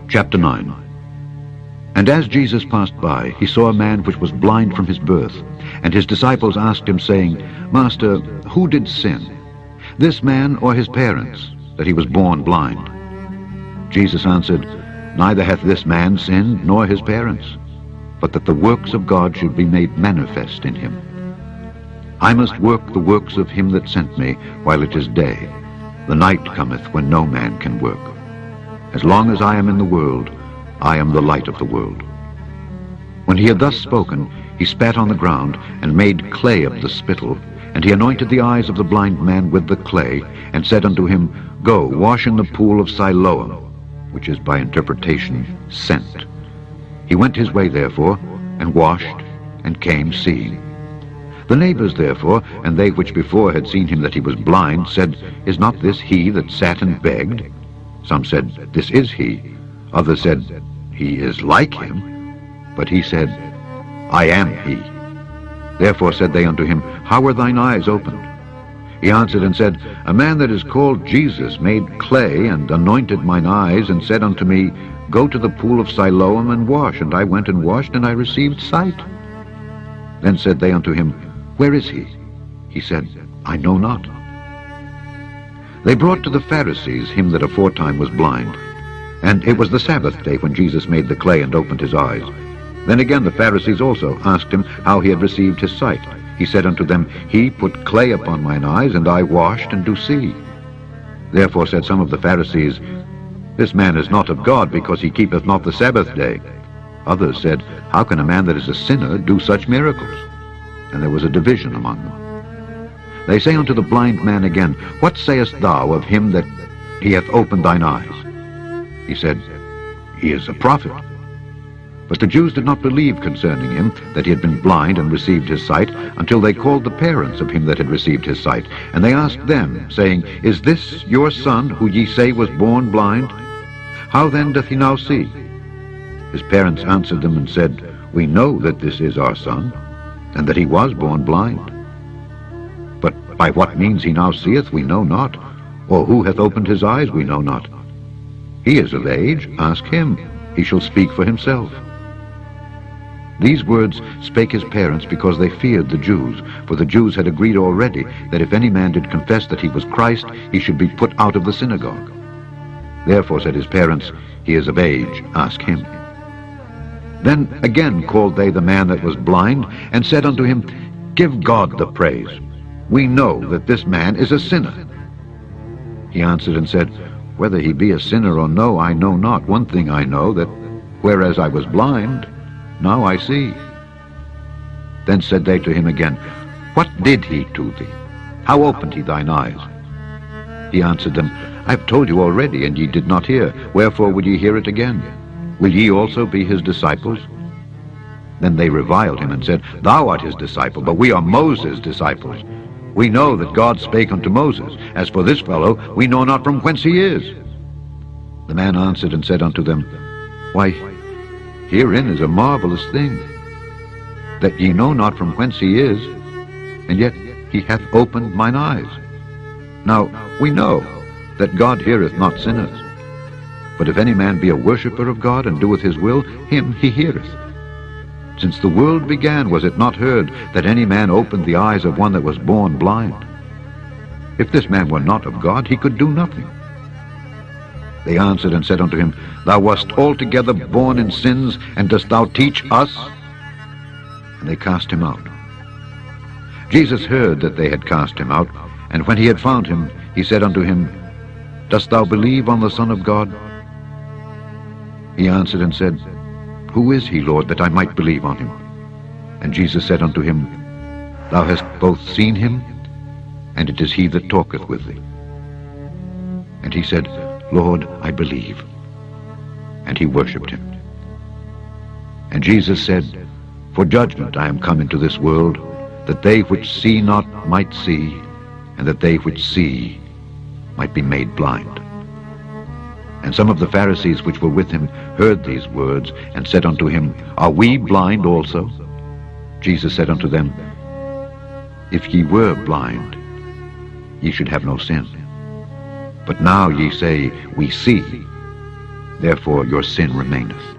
Chapter 9. And as Jesus passed by, he saw a man which was blind from his birth. And his disciples asked him, saying, Master, who did sin, this man or his parents, that he was born blind? Jesus answered, Neither hath this man sinned, nor his parents, but that the works of God should be made manifest in him. I must work the works of him that sent me while it is day. The night cometh when no man can work. As long as I am in the world, I am the light of the world. When he had thus spoken, he spat on the ground, and made clay of the spittle, and he anointed the eyes of the blind man with the clay, and said unto him, Go, wash in the pool of Siloam, which is by interpretation, sent. He went his way therefore, and washed, and came seeing. The neighbors therefore, and they which before had seen him that he was blind, said, Is not this he that sat and begged? Some said, This is he. Others said, He is like him. But he said, I am he. Therefore said they unto him, How were thine eyes opened? He answered and said, A man that is called Jesus made clay, and anointed mine eyes, and said unto me, Go to the pool of Siloam, and wash. And I went and washed, and I received sight. Then said they unto him, Where is he? He said, I know not. They brought to the Pharisees him that aforetime was blind. And it was the Sabbath day when Jesus made the clay and opened his eyes. Then again the Pharisees also asked him how he had received his sight. He said unto them, He put clay upon mine eyes, and I washed, and do see. Therefore said some of the Pharisees, This man is not of God, because he keepeth not the Sabbath day. Others said, How can a man that is a sinner do such miracles? And there was a division among them. They say unto the blind man again, What sayest thou of him that he hath opened thine eyes? He said, He is a prophet. But the Jews did not believe concerning him that he had been blind and received his sight, until they called the parents of him that had received his sight. And they asked them, saying, Is this your son, who ye say was born blind? How then doth he now see? His parents answered them and said, We know that this is our son, and that he was born blind. But by what means he now seeth we know not, or who hath opened his eyes we know not. He is of age, ask him, he shall speak for himself. These words spake his parents because they feared the Jews, for the Jews had agreed already that if any man did confess that he was Christ, he should be put out of the synagogue. Therefore said his parents, He is of age, ask him. Then again called they the man that was blind, and said unto him, Give God the praise. We know that this man is a sinner. He answered and said, Whether he be a sinner or no, I know not. One thing I know, that whereas I was blind, now I see. Then said they to him again, What did he to thee? How opened he thine eyes? He answered them, I have told you already, and ye did not hear. Wherefore would ye hear it again? Will ye also be his disciples? Then they reviled him and said, Thou art his disciple, but we are Moses' disciples. We know that God spake unto Moses. As for this fellow, we know not from whence he is. The man answered and said unto them, Why, herein is a marvelous thing, that ye know not from whence he is, and yet he hath opened mine eyes. Now we know that God heareth not sinners. But if any man be a worshipper of God, and doeth his will, him he heareth. Since the world began, was it not heard that any man opened the eyes of one that was born blind? If this man were not of God, he could do nothing. They answered and said unto him, Thou wast altogether born in sins, and dost thou teach us? And they cast him out. Jesus heard that they had cast him out, and when he had found him, he said unto him, Dost thou believe on the Son of God? He answered and said, Who is he, Lord, that I might believe on him? And Jesus said unto him, Thou hast both seen him, and it is he that talketh with thee. And he said, Lord, I believe. And he worshipped him. And Jesus said, For judgment I am come into this world, that they which see not might see, and that they which see might be made blind. And some of the Pharisees which were with him heard these words, and said unto him, Are we blind also? Jesus said unto them, If ye were blind, ye should have no sin. But now ye say, We see. Therefore your sin remaineth.